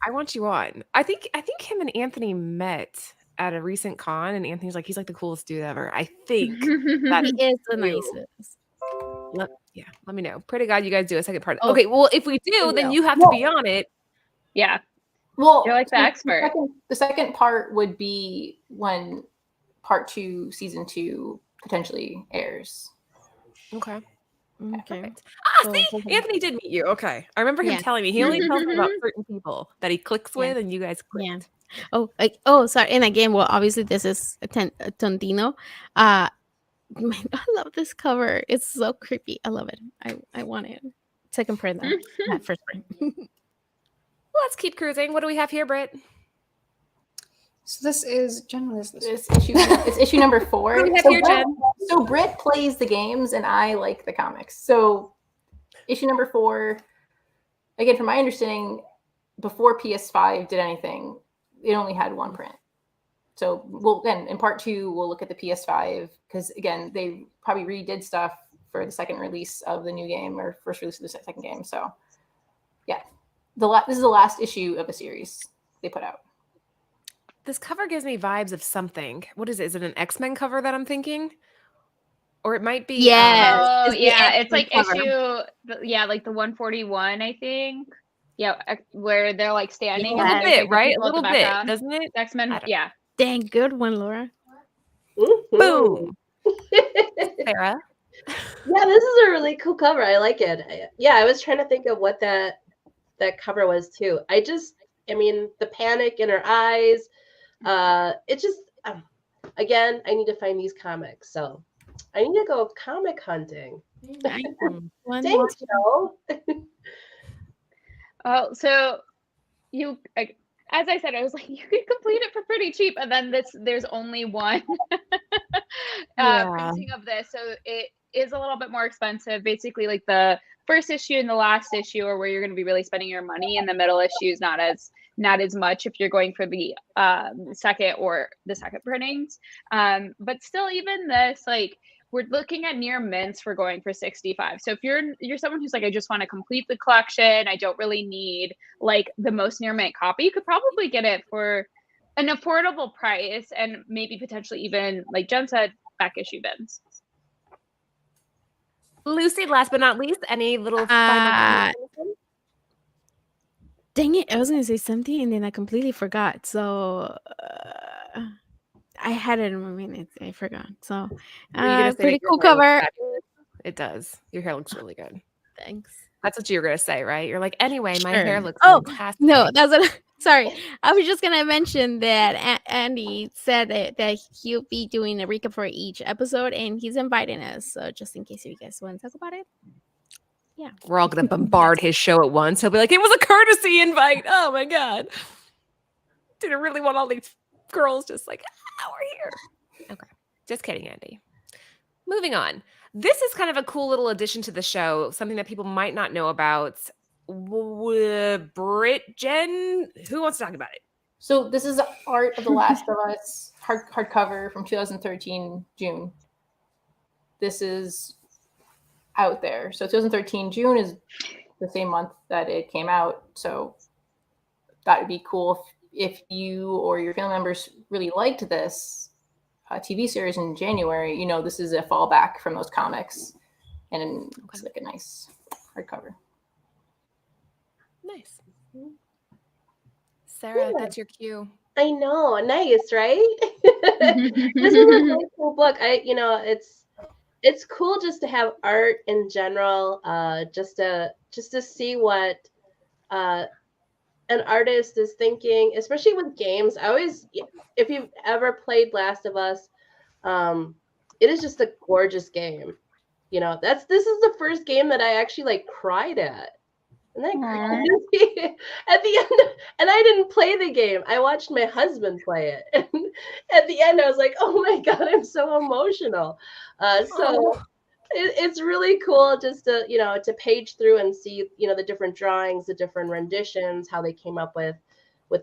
I want you on. I think him and Anthony met at a recent con, and Anthony's like, he's like the coolest dude ever. I think that He is the true. nicest. Let me know. Pray to God you guys do a second part. Oh, Okay, well, if we do, we then will. you have to be on it. Yeah. Well, You're like the so expert. The second part would be when part 2, season 2 potentially airs. Okay. Okay. Perfect. So, See, hold on. Anthony did meet you. Okay. I remember him Yeah. telling me. He only tells me about certain people that he clicks with, and you guys click. Yeah. Sorry. And again, well, obviously this is a Tontino. Man, I love this cover. It's so creepy. I love it. I want it. Second print though. Not first print. Let's keep cruising. What do we have here, Britt? So this is Jen. What is this? It's issue number 4. What do we have So here, Jen? So Britt plays the games and I like the comics. So issue number 4, again, from my understanding, before PS5 did anything, it only had one print. So then in part 2, we'll look at the PS5 because again, they probably redid stuff for the second release of the new game or first release of the second game. So yeah, this is the last issue of a series they put out. This cover gives me vibes of something. What is it? Is it an X-Men cover that I'm thinking? Or it might be Yes. Oh, It's the yeah. X-Men It's like cover. like the 141, I think. Yeah, where they're like standing. a and little there's, like, bit, the right? A people at the little bit, background. doesn't it? X-Men. I don't- Yeah. Dang, good one, Laura. Mhm. Boom. Sarah. Yeah, this is a really cool cover. I like it. I was trying to think of what that cover was too. I mean, the panic in her eyes, It just again, I need to find these comics, so I need to go comic hunting. Thanks, Joe. Oh, so you, as I said, I was like, you could complete it for pretty cheap, and then there's only one printing of this, so it is a little bit more expensive. Basically, like the first issue and the last issue are where you're going to be really spending your money, and the middle issue is not as much if you're going for the second printings. But still, even this, like, we're looking at near mints. We're going for 65. So if you're someone who's like, I just want to complete the collection, I don't really need like the most near mint copy, you could probably get it for an affordable price, and maybe potentially even, like Jen said, back issue bins. Lucy, last but not least, any little final comments? Dang it, I was gonna say something and then I completely forgot. So I had it in my minutes. I forgot. So pretty cool cover. It does. Your hair looks really good. Thanks. That's what you were gonna say, right? You're like, anyway, my hair looks fantastic. No, that's what. Sorry, I was just gonna mention that Andy said that he'll be doing a recap for each episode, and he's inviting us. So just in case you guys want to talk about it, yeah, we're all gonna bombard his show at once. He'll be like, it was a courtesy invite. Oh my god, didn't really want all these girls just like, we're here. Okay, just kidding, Andy. Moving on. This is kind of a cool little addition to the show, something that people might not know about. Britt, Jen, who wants to talk about it? So this is Art of the Last of Us hardcover from 2013 June. This is out there. So 2013 June is the same month that it came out. So that would be cool if you or your family members really liked this TV series in January. You know, this is a fallback from those comics, and it's like a nice hardcover. Nice. Sarah, that's your cue. I know, nice, right? This is a really cool book. It's cool just to have art in general, just to see what an artist is thinking, especially with games. If you've ever played Last of Us, it is just a gorgeous game. You know, this is the first game that I actually like cried at. And then at the end, and I didn't play the game. I watched my husband play it. And at the end, I was like, oh my God, I'm so emotional. It's really cool just to page through and see, the different drawings, the different renditions, how they came up with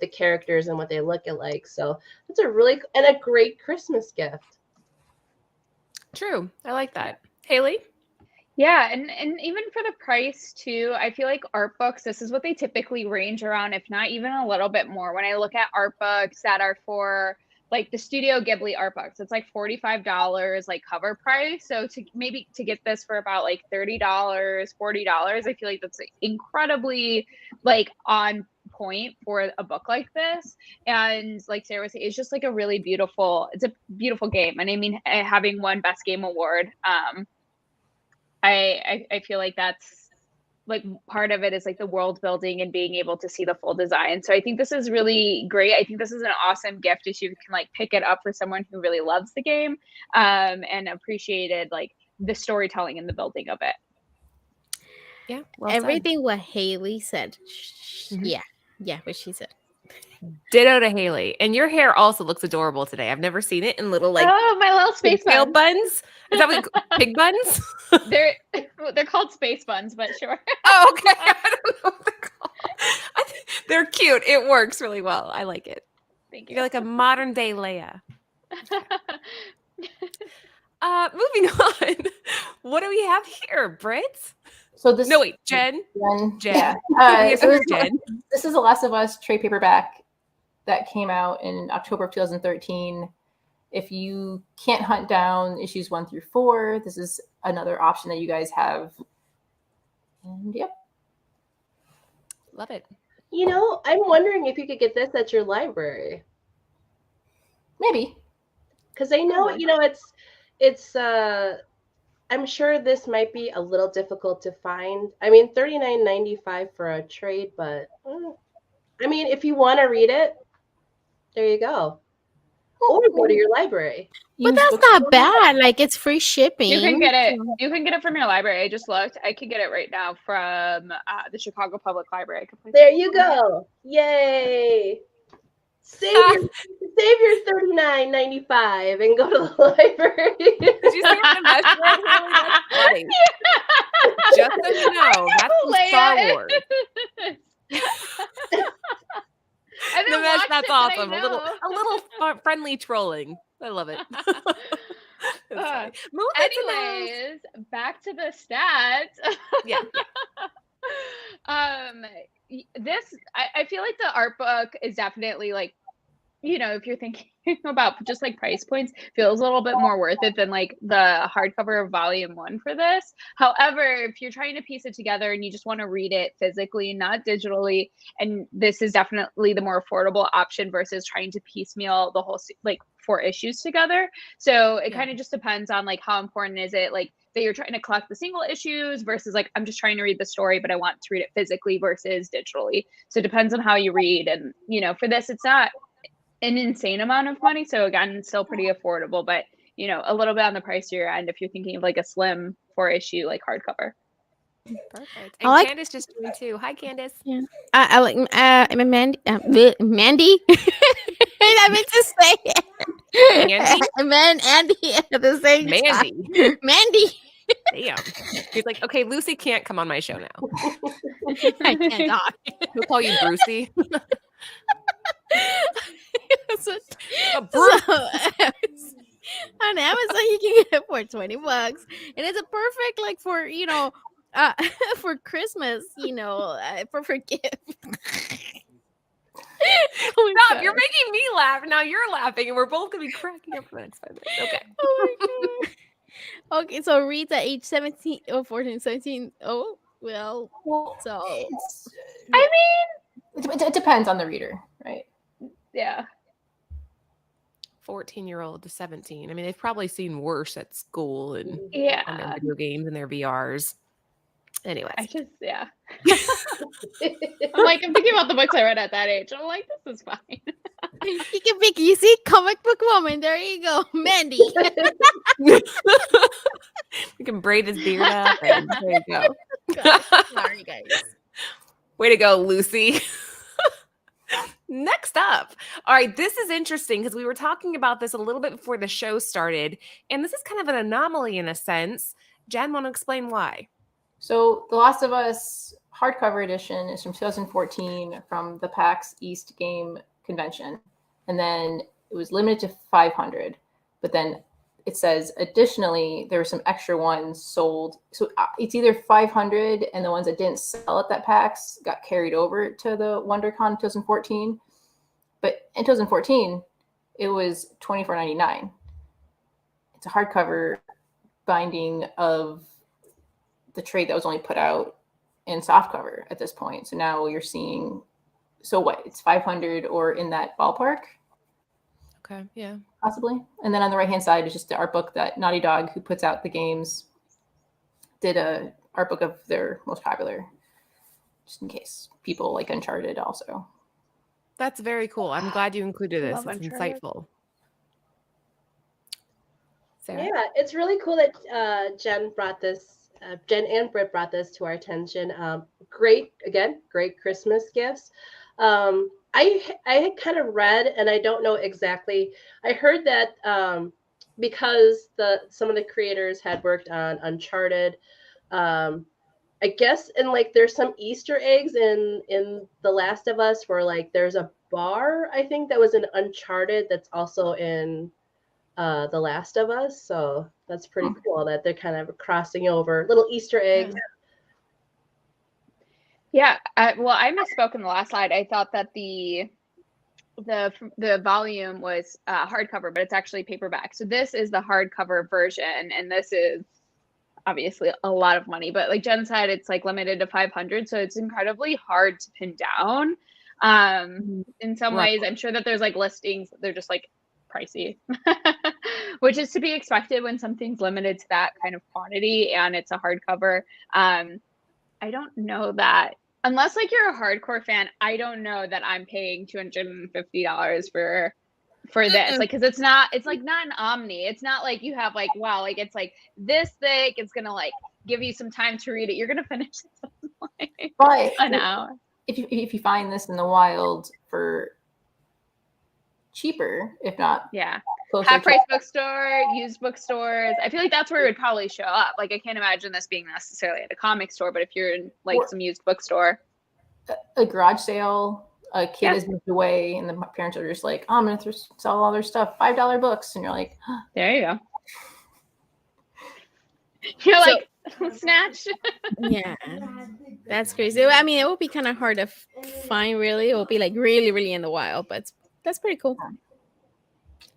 the characters and what they look like. So it's a great Christmas gift. True. I like that. Haley? Yeah, and even for the price too, I feel like art books, this is what they typically range around, if not even a little bit more. When I look at art books that are for like the Studio Ghibli art books, it's like $45 like cover price. So to get this for about like $30, $40, I feel like that's incredibly like on point for a book like this. And like Sarah was saying, it's just like it's a beautiful game. And I mean, having won Best Game Award, I feel like that's like part of it is like the world building and being able to see the full design. So I think this is really great. I think this is an awesome gift if you can like pick it up for someone who really loves the game and appreciated like the storytelling and the building of it. Yeah. Everything what Haley said. Yeah, what she said. Ditto to Haley. And your hair also looks adorable today. I've never seen it in little like my little space buns. Is that what pig buns? They're called space buns, but sure. Oh, okay. I don't know what they're called. They're cute. It works really well. I like it. Thank you. You're like a modern day Leia. Moving on. What do we have here, Britt? So this. No, wait, Jen. Yeah. Jen. This is The Last of Us trade paperback that came out in October of 2013. If you can't hunt down issues 1 through 4, this is another option that you guys have. And yep. Love it. I'm wondering if you could get this at your library. Maybe. Because I know, it's I'm sure this might be a little difficult to find. I mean, $39.95 for a trade, but I mean, if you want to read it, there you go. or go to your library. But Use that's bookstore. not bad. Like it's free shipping. You can get it. so- You can get it from your library. I just looked. I could get it right now from the Chicago Public Library. I could place There it. you go. Yay. Save your $39.95 and go to the library. Did you see what the mess was, Haley? That's funny. Just so you know, that's from Star Leia. Wars. I didn't Nimesh, watch that's it, but I awesome. A know. little friendly trolling. I love it. That's funny. Moving to those- Anyways, back to the stats. yeah. This I feel like the art book is definitely like, you know, if you're thinking about just like price points, feels a little bit more worth it than like the hardcover of volume 1 for this. However, if you're trying to piece it together and you just want to read it physically, not digitally, and this is definitely the more affordable option versus trying to piecemeal the whole like 4 issues together. So it kind of just depends on like how important is it, like that you're trying to collect the single issues versus like I'm just trying to read the story, but I want to read it physically versus digitally. So it depends on how you read. And you know, for this, it's not an insane amount of money. So again, it's still pretty affordable, but you know, a little bit on the pricier end if you're thinking of like a slim 4-issue like hardcover. Perfect. I And like- Candace just joined too. Hi, Candace. I like Mandy. Mandy. I meant to say it. Mandy? Andy at the same Mandy. time. Mandy. Damn. He's like, okay, Lucy can't come on my show now. I can't talk. He'll call you Brucey. So- Oh, Bruce. so, on Amazon you can get it for $20, and it's a perfect like for for Christmas, for gift. Oh my Stop, you're God. making me laugh. Now you're laughing, and we're both gonna be cracking up for the next 5 minutes. Okay. Oh my God. Okay, so reads at age 17 or 14, 17. Oh, well, so It's, I it depends on the reader, right? Yeah. 14-year-old to 17. I mean, they've probably seen worse at school and on their Yeah. video games and their VRs. Anyways. I just, yeah. I'm like, I'm thinking about the books I read at that age. I'm like, this is fine. you can pick, you see, comic book woman. There you go, Mandy. You can braid his beard up and there you go. God, sorry, guys. Way to go, Lucy. Next up. All right, this is interesting because we were talking about this a little bit before the show started, and this is kind of an anomaly in a sense. Jen, want to explain why? So The Last of Us hardcover edition is from 2014 from the PAX East Game Convention. And then it was limited to 500. But then it says, additionally, there were some extra ones sold. So it's either 500 and the ones that didn't sell at that PAX got carried over to the WonderCon 2014. But in 2014, it was $24.99. It's a hardcover binding of the trade that was only put out in softcover at this point. So now you're seeing, so what? It's 500 or in that ballpark, Okay, yeah. possibly. And then on the right-hand side is just the art book that Naughty Dog, who puts out the games, did a art book of their most popular, just in case people like Uncharted also. That's very cool. I'm glad you included this. Love It's Uncharted. insightful. Sarah? Yeah, it's really cool that Jen and Britt brought this to our attention. Great Christmas gifts. I had kind of read, and I don't know exactly. I heard that because some of the creators had worked on Uncharted. I guess, and like there's some Easter eggs in The Last of Us where like there's a bar, I think, that was in Uncharted that's also in The Last of Us. So that's pretty cool that they're kind of crossing over little Easter eggs. Yeah. Well, I misspoke in the last slide. I thought that the volume was hardcover, but it's actually paperback. So this is the hardcover version, and this is obviously a lot of money. But like Jen said, it's like limited to 500, so it's incredibly hard to pin down. In some ways, I'm sure that there's like listings, they're just like pricey, which is to be expected when something's limited to that kind of quantity and it's a hardcover. I don't know that unless like you're a hardcore fan, I don't know that I'm paying $250 for this, like, because it's like not an Omni. It's not like you have like, wow, like it's like this thick. It's gonna like give you some time to read it. You're gonna finish it in like But an hour. if you find this in the wild for cheaper, if not Half price bookstore, used bookstores. I feel like that's where it would probably show up. Like I can't imagine this being necessarily at a comic store, but if you're in like some used bookstore, a garage sale, a kid has moved away, and the parents are just like, "Oh, I'm gonna sell all their stuff, $5 books," and you're like, there you go. You're like, snatch. Yeah, that's crazy. I mean, it would be kind of hard to find. Really, it would be like really, really in the wild, but that's pretty cool.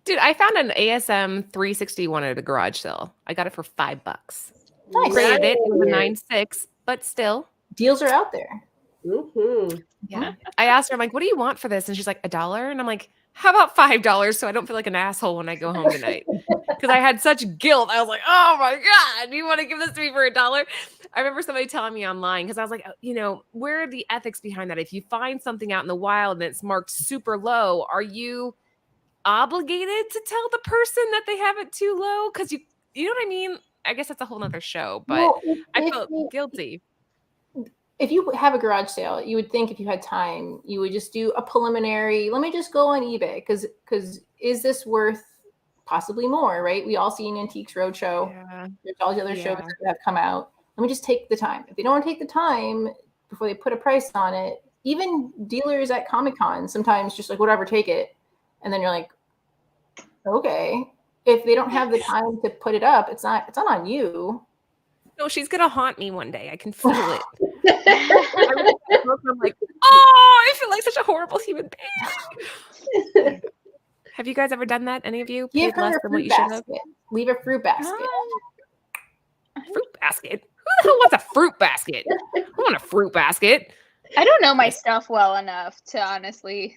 Dude, I found an ASM 361 at a garage sale. I got it for $5. Nice. Graded it. It was a 9.6, but still. Deals are out there. Mm-hmm. Yeah. I asked her, I'm like, what do you want for this? And she's like, $1. And I'm like, how about $5 so I don't feel like an asshole when I go home tonight? Because I had such guilt. I was like, oh my God, do you want to give this to me for $1? I remember somebody telling me online, because I was like, where are the ethics behind that? If you find something out in the wild and it's marked super low, are you obligated to tell the person that they have it too low? Because you know what I mean? I guess that's a whole nother show, but I felt guilty. If you have a garage sale, you would think if you had time, you would just do a preliminary, let me just go on eBay, because is this worth possibly more, right? We all see an Antiques Roadshow. Yeah. There's all the other shows that have come out. Let me just take the time. If they don't want to take the time before they put a price on it, even dealers at Comic-Con sometimes just like, whatever, take it. And then you're like, okay. If they don't have the time to put it up, it's not on you. No, she's gonna haunt me one day. I can feel it. I'm like, oh, I feel like such a horrible human being. Have you guys ever done that? Any of you? Give her a fruit basket. Leave a fruit basket. Fruit basket? Who the hell wants a fruit basket? I want a fruit basket. I don't know my stuff well enough to honestly,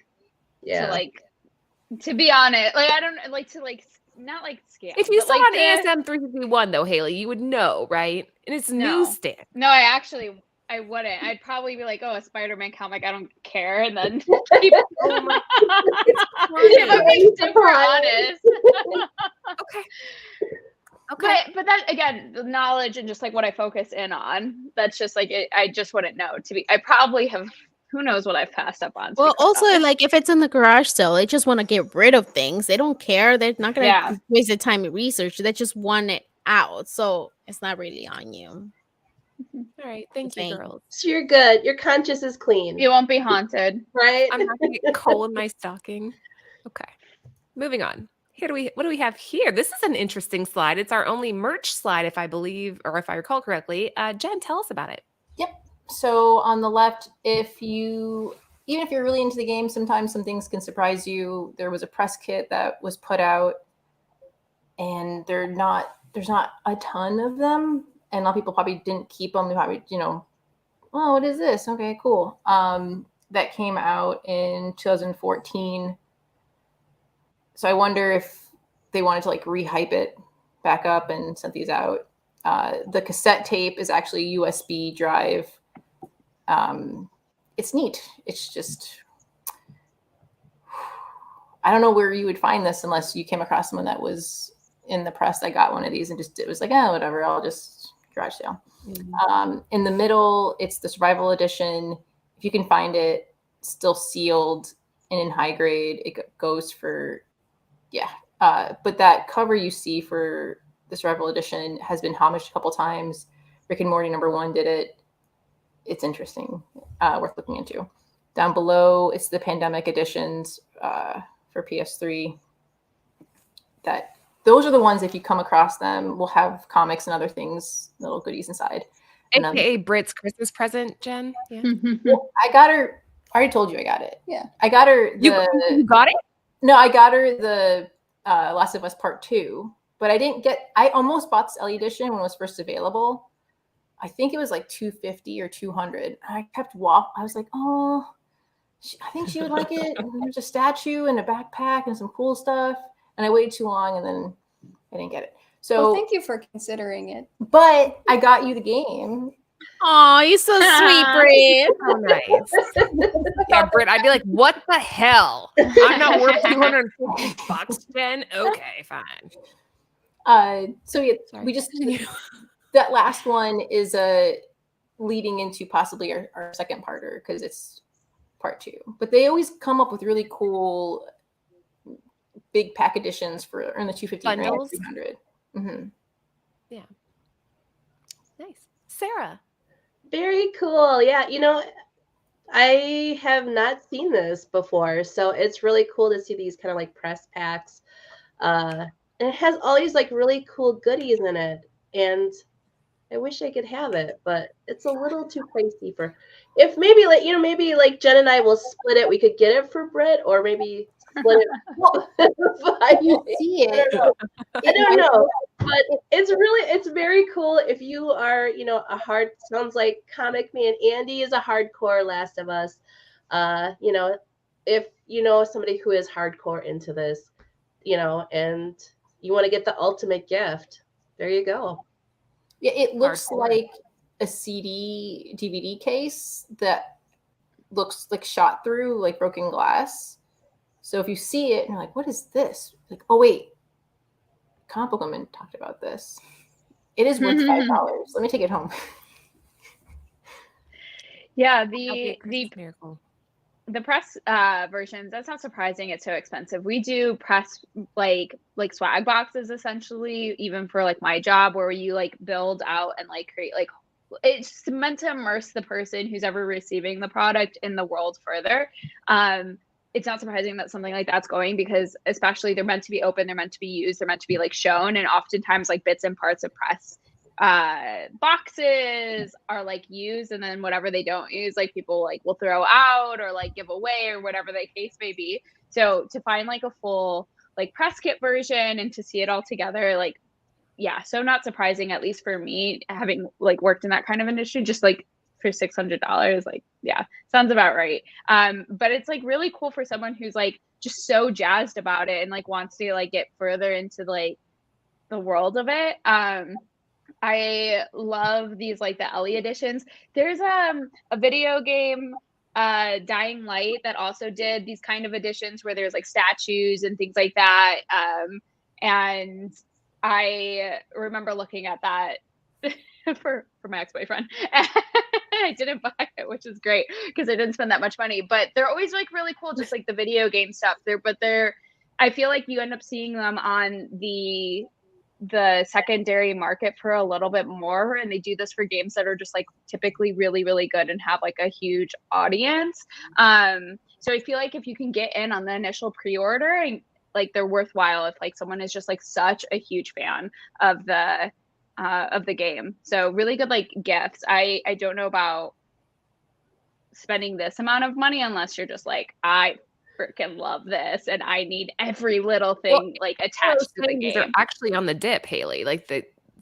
to be honest. Like I don't like to like. Not like scam. If you saw an ASM 351 though, Haley, you would know, right? And it's newsstand. No, I wouldn't. I'd probably be like, oh, a Spider-Man comic, I don't care. And then if I'm being super honest. Okay. But that again, the knowledge and just like what I focus in on, that's just like I just wouldn't know. I probably have. Who knows what I've passed up on. Well, also, like, if it's in the garage sale, they just want to get rid of things. They don't care. They're not going to waste their time in research. They just want it out. So it's not really on you. All right. Thank you, girls. So you're good. Your conscience is clean. You won't be haunted. Right? I'm not going to get coal in my stocking. Okay. Moving on. What do we have here? This is an interesting slide. It's our only merch slide, if I recall correctly. Jen, tell us about it. Yep. So on the left, even if you're really into the game, sometimes some things can surprise you. There was a press kit that was put out, and there's not a ton of them, and a lot of people probably didn't keep them. They probably, oh, what is this? Okay, cool. That came out in 2014. So I wonder if they wanted to like rehype it back up and sent these out. The cassette tape is actually a USB drive. It's neat. It's just, I don't know where you would find this unless you came across someone that was in the press that got one of these and just, it was like, oh, whatever, I'll just garage sale. Mm-hmm. In the middle, it's the survival edition. If you can find it, still sealed and in high grade, it goes for, but that cover you see for the survival edition has been homaged a couple times. Rick and Morty #1 did it. It's interesting, worth looking into. Down below, it's the pandemic editions for PS3. Those are the ones, if you come across them, will have comics and other things, little goodies inside. AKA Brit's Christmas present, Jen. Yeah. I got her. I already told you I got it. Yeah. I got her. You got it? No, I got her the Last of Us Part 2, but I almost bought the LE edition when it was first available. I think it was like $250 or $200. I kept I was like, oh, I think she would like it. And there's a statue and a backpack and some cool stuff. And I waited too long, and then I didn't get it. So thank you for considering it. But I got you the game, Oh, you're so sweet, Brit. So nice. Yeah, Britt, I'd be like, what the hell? I'm not worth $250, Jen. Okay, fine. So yeah, Sorry. we just that last one is leading into possibly our second parter because it's part 2. But they always come up with really cool big pack editions for in the 250 bundles. 300. Mm-hmm. Yeah. Nice. Sarah. Very cool. Yeah, I have not seen this before, so it's really cool to see these kind of like press packs. And it has all these like really cool goodies in it, and I wish I could have it, but it's a little too pricey for. If maybe like Jen and I will split it. We could get it for Britt, or maybe split it. You see it. I don't know, but it's very cool if you are, sounds like Comic Man Andy is a hardcore Last of Us. If you know somebody who is hardcore into this, and you want to get the ultimate gift, there you go. Yeah, it looks Hardcore. like a CD DVD case that looks like shot through like broken glass. So if you see it and you're like, what is this? Like, oh wait, Comic Book Woman talked about this. It is worth $5. Let me take it home. Yeah, That'd be a Christmas miracle. the press versions, that's not surprising. It's so expensive. We do press like swag boxes essentially, even for like my job, where you like build out and like create like, it's meant to immerse the person who's ever receiving the product in the world further. It's not surprising that something like that's going, because especially they're meant to be open, they're meant to be used, they're meant to be like shown, and oftentimes like bits and parts of press boxes are like used, and then whatever they don't use, like people like will throw out or like give away or whatever the case may be. So to find like a full like press kit version and to see it all together, like, yeah, so not surprising, at least for me, having like worked in that kind of industry, just like for $600, like, yeah, sounds about right. But it's like really cool for someone who's like just so jazzed about it and like wants to like get further into like the world of it. I love these like the Ellie editions. There's a video game, Dying Light, that also did these kind of editions where there's like statues and things like that. And I remember looking at that for my ex-boyfriend. I didn't buy it, which is great because I didn't spend that much money. But they're always like really cool, just like the video game stuff. I feel like you end up seeing them on the secondary market for a little bit more, and they do this for games that are just like typically really, really good and have like a huge audience. So I feel like if you can get in on the initial pre-order, and like they're worthwhile if like someone is just like such a huge fan of the game. So really good like gifts. I don't know about spending this amount of money unless you're just like, I freaking love this and I need every little thing like attached to the game. These are actually on the dip, Haley. Like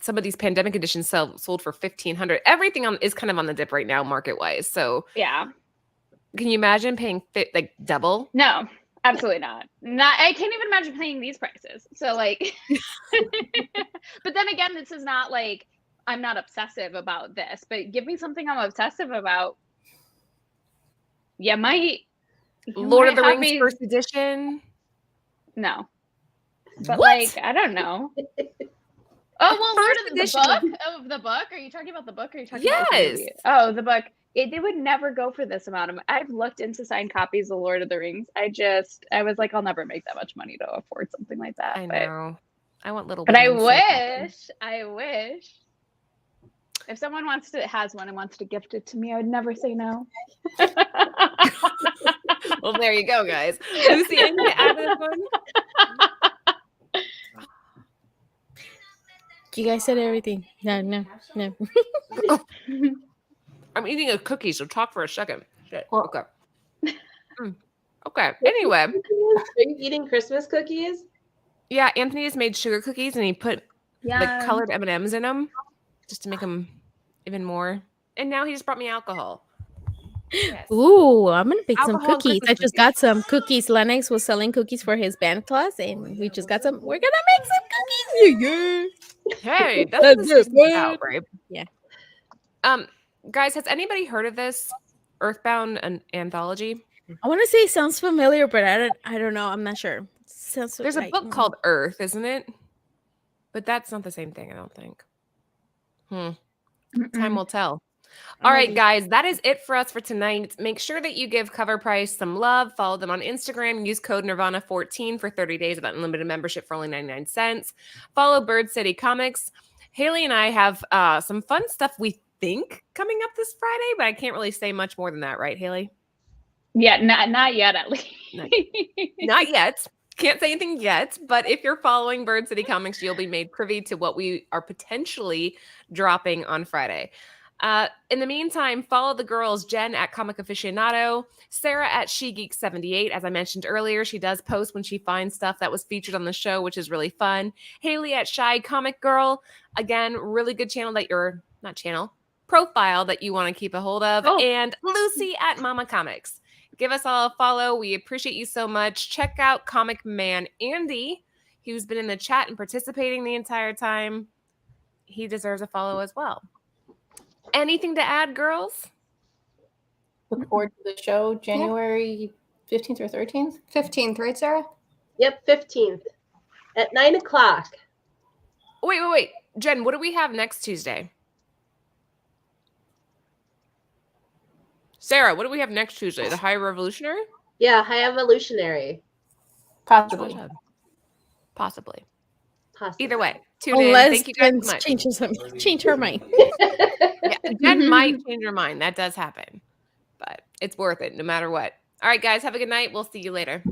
some of these pandemic editions sold for $1,500. Everything is kind of on the dip right now, market wise. So yeah, can you imagine paying like double? No, absolutely not. I can't even imagine paying these prices. So like, but then again, this is not like I'm not obsessive about this. But give me something I'm obsessive about. Lord of the Rings first edition? No. But what? like, I don't know. Oh, well, Lord of the book? Are you talking about the book? Or are you talking about the movie? Oh, the book. They would never go for this amount. I've looked into signed copies of Lord of the Rings. I was like, I'll never make that much money to afford something like that. I know. I want little. But I wish. If someone has one and wants to gift it to me, I would never say no. Well, there you go, guys. Lucy, anything to add to this one? You guys said everything. No. I'm eating a cookie, so talk for a second. Shit. Well, okay. Okay. Anyway. Are you eating Christmas cookies? Yeah, Anthony just made sugar cookies and he put like colored M&Ms in them just to make them even more. And now he just brought me alcohol. Yes. Ooh, I'm gonna bake some Alcohol cookies. Christmas I just got some cookies. Lennox was selling cookies for his band class, and we just got some. We're gonna make some cookies. Yeah. Hey, that's what this is about, right? Yeah. Guys, has anybody heard of this Earthbound anthology? I want to say it sounds familiar, but I don't know. I'm not sure. Sounds There's a like book called Earth, isn't it? But that's not the same thing, I don't think. Time will tell. All right, maybe. guys, that is it for us for tonight. Make sure that you give Cover Price some love. Follow them on Instagram. Use code Nirvana14 for 30 days of unlimited membership for only 99 cents. Follow Bird City Comics. Haley and I have some fun stuff we think coming up this Friday, but I can't really say much more than that, right, Haley? Yeah, not yet, at least. Not yet. Can't say anything yet, but if you're following Bird City Comics, you'll be made privy to what we are potentially dropping on Friday. In the meantime, follow the girls, Jen at Comic Aficionado, Sarah at SheGeek78. As I mentioned earlier, she does post when she finds stuff that was featured on the show, which is really fun. Haley at Shy Comic Girl. Again, really good channel that you're, not channel, profile that you want to keep a hold of. Oh. And Lucy at Mama Comics. Give us all a follow. We appreciate you so much. Check out Comic Man Andy, who's been in the chat and participating the entire time. He deserves a follow as well. Anything to add, girls? Look forward to the show January 15th or 13th. 15th, right, Sarah? Yep, 15th at 9 o'clock. Wait. Jen, what do we have next Tuesday? Sarah, what do we have next Tuesday? The High Revolutionary? Yeah, High Evolutionary. Possibly. Possibly. Possibly. Either way, tune Unless in. Thank you guys Jen so much. change her mind. Yeah, Jen might change her mind. That does happen. But it's worth it no matter what. All right, guys, have a good night. We'll see you later.